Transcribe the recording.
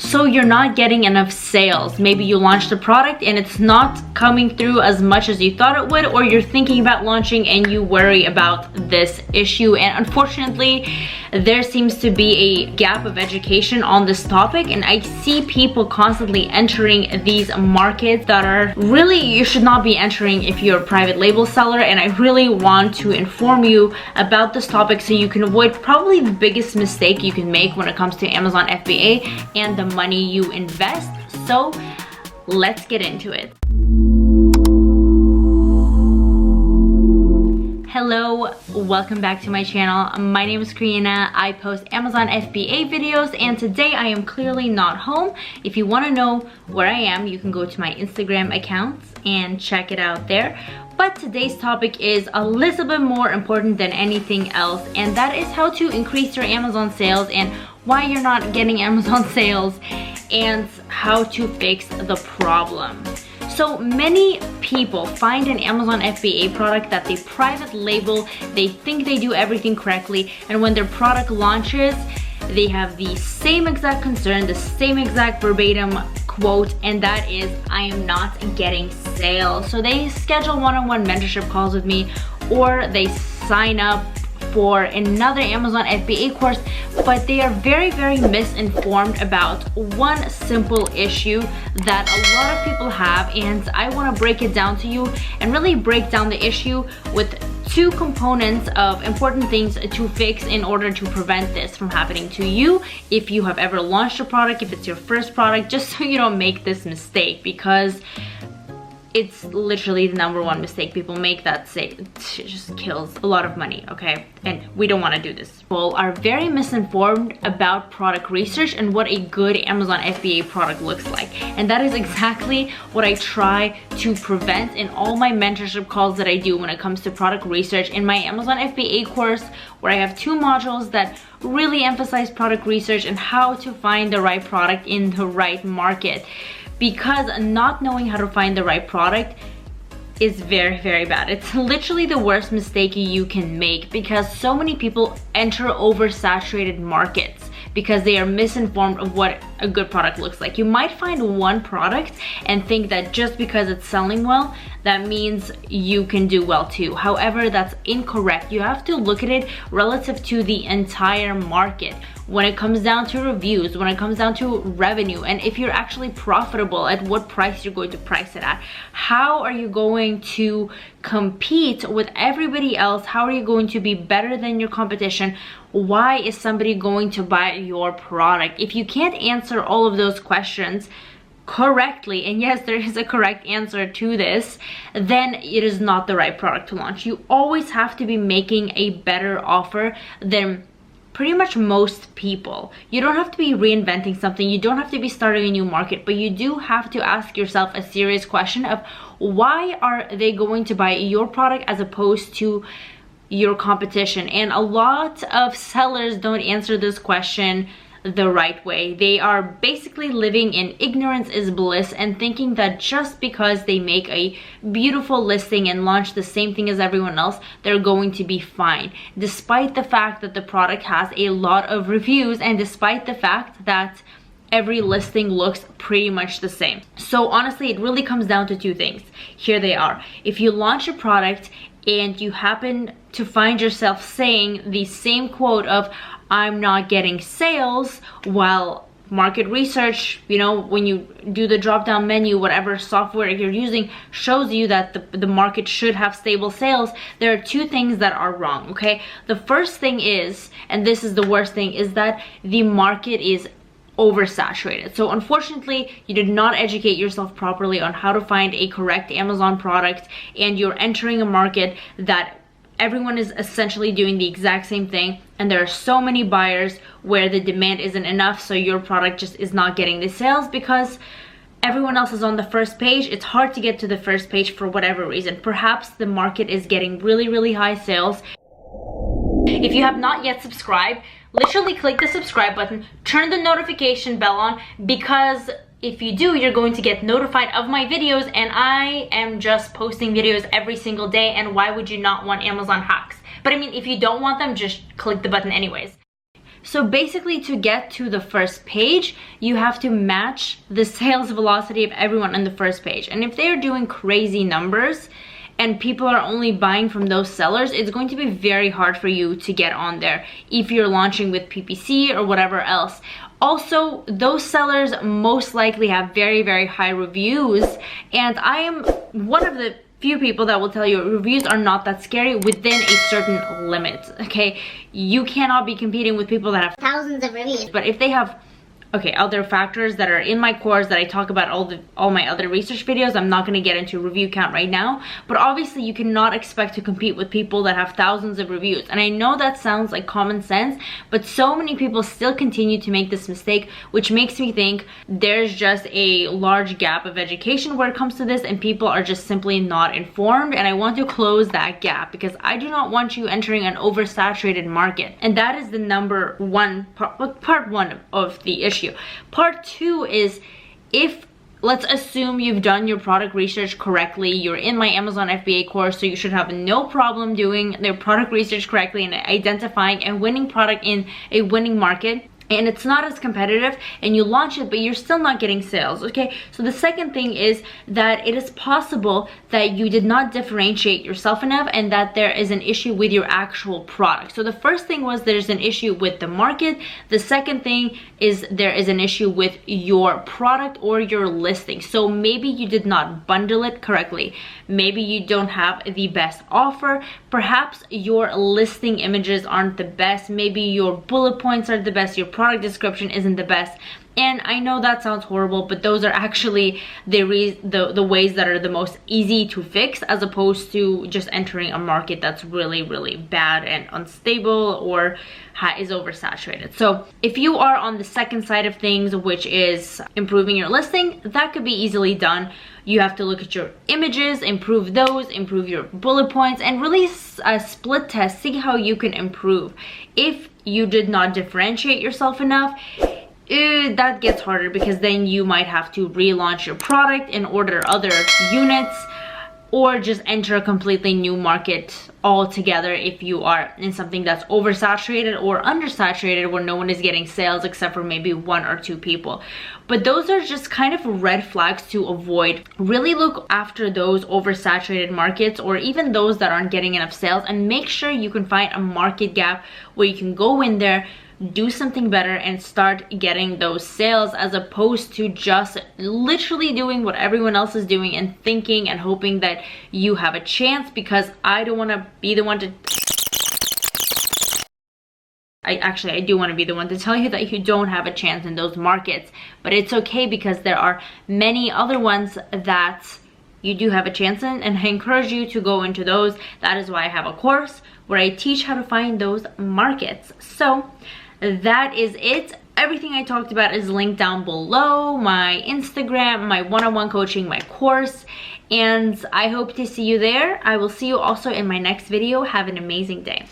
so you're not getting enough sales. Maybe you launched a product and it's not coming through as much as you thought it would, or you're thinking about launching and you worry about this issue. And unfortunately, there seems to be a gap of education on this topic, and I see people constantly entering these markets that are really, you should not be entering if you're a private label seller. And I really want to inform you about this topic so you can avoid probably the biggest mistake you can make when it comes to Amazon FBA and the money you invest. So let's get into it. Hello, welcome back to my channel. My name is Karina. I post Amazon FBA videos, and today I am clearly not home. If you want to know where I am, you can go to my Instagram accounts and check it out there. But today's topic is a little bit more important than anything else, and that is how to increase your Amazon sales and why you're not getting Amazon sales and how to fix the problem. So many people find an Amazon FBA product that they private label, they think they do everything correctly, and when their product launches, they have the same exact concern, the same exact verbatim quote, and that is, I am not getting sales. So they schedule one-on-one mentorship calls with me, or they sign up for another Amazon FBA course, but they are very misinformed about one simple issue that a lot of people have, and I want to break it down to you and really break down the issue with two components of important things to fix in order to prevent this from happening to you if you have ever launched a product, if it's your first product, just so you don't make this mistake, because it's literally the #1 mistake people make that just kills a lot of money, okay? And we don't want to do this. People are very misinformed about product research and what a good Amazon FBA product looks like. And that is exactly what I try to prevent in all my mentorship calls that I do when it comes to product research. In my Amazon FBA course, where I have 2 modules that really emphasize product research and how to find the right product in the right market. Because not knowing how to find the right product is very bad. It's literally the worst mistake you can make, because so many people enter oversaturated markets because they are misinformed of what a good product looks like. You might find one product and think that just because it's selling well, that means you can do well too. However, that's incorrect. You have to look at it relative to the entire market. When it comes down to reviews, when it comes down to revenue, and if you're actually profitable, at what price you're going to price it at. How are you going to compete with everybody else? How are you going to be better than your competition? Why is somebody going to buy your product? If you can't answer all of those questions correctly, and yes, there is a correct answer to this, then it is not the right product to launch. You always have to be making a better offer than pretty much most people. You don't have to be reinventing something, you don't have to be starting a new market, but you do have to ask yourself a serious question of why are they going to buy your product as opposed to your competition. And a lot of sellers don't answer this question the right way. They are basically living in ignorance is bliss and thinking that just because they make a beautiful listing and launch the same thing as everyone else, they're going to be fine, despite the fact that the product has a lot of reviews and despite the fact that every listing looks pretty much the same. So honestly, it really comes down to 2 things. Here they are. If you launch a product and you happen to find yourself saying the same quote of I'm not getting sales, while market research, you know, when you do the drop down menu, whatever software you're using shows you that the market should have stable sales, there are 2 things that are wrong, okay? The first thing is, and this is the worst thing, is that the market is oversaturated. So unfortunately, you did not educate yourself properly on how to find a correct Amazon product, and you're entering a market that everyone is essentially doing the exact same thing, and there are so many buyers where the demand isn't enough, so your product just is not getting the sales because everyone else is on the first page. It's hard to get to the first page for whatever reason. Perhaps the market is getting really high sales. If you have not yet subscribed, literally click the subscribe button, turn the notification bell on, because if you do, you're going to get notified of my videos, and I am just posting videos every single day, and why would you not want Amazon hacks? But I mean, if you don't want them, just click the button anyways. So basically, to get to the first page, you have to match the sales velocity of everyone on the first page. And if they're doing crazy numbers and people are only buying from those sellers, it's going to be very hard for you to get on there if you're launching with PPC or whatever else. Also, those sellers most likely have very, very high reviews, and I am one of the few people that will tell you reviews are not that scary within a certain limit, okay? You cannot be competing with people that have thousands of reviews. But if they have other factors that are in my course that I talk about all my other research videos, I'm not going to get into review count right now, but obviously you cannot expect to compete with people that have thousands of reviews. And I know that sounds like common sense, but so many people still continue to make this mistake, which makes me think there's just a large gap of education where it comes to this, and people are just simply not informed. And I want to close that gap because I do not want you entering an oversaturated market. And that is the number one part one of the issue. Part two is, if let's assume you've done your product research correctly, you're in my Amazon FBA course, so you should have no problem doing their product research correctly and identifying and winning product in a winning market, and it's not as competitive, and you launch it but you're still not getting sales, okay? So the second thing is that it is possible that you did not differentiate yourself enough and that there is an issue with your actual product. So the first thing was there's an issue with the market. The second thing is there is an issue with your product or your listing. So maybe you did not bundle it correctly. Maybe you don't have the best offer. Perhaps your listing images aren't the best. Maybe your bullet points are the best. Your product description isn't the best. And I know that sounds horrible, but those are actually the ways that are the most easy to fix, as opposed to just entering a market that's really, really bad and unstable or is oversaturated. So if you are on the second side of things, which is improving your listing, that could be easily done. You have to look at your images, improve those, improve your bullet points, and really split test, see how you can improve. If you did not differentiate yourself enough, that gets harder, because then you might have to relaunch your product and order other units, or just enter a completely new market altogether if you are in something that's oversaturated or undersaturated, where no one is getting sales except for maybe one or two people. But those are just kind of red flags to avoid. Really look after those oversaturated markets, or even those that aren't getting enough sales, and make sure you can find a market gap where you can go in there, do something better, and start getting those sales, as opposed to just literally doing what everyone else is doing and thinking and hoping that you have a chance. Because I don't want to be the one to I do want to be the one to tell you that you don't have a chance in those markets, but it's okay, because there are many other ones that you do have a chance in, and I encourage you to go into those. That is why I have a course where I teach how to find those markets. So that is it. Everything I talked about is linked down below: my Instagram, my one-on-one coaching, my course, and I hope to see you there. I will see you also in my next video. Have an amazing day.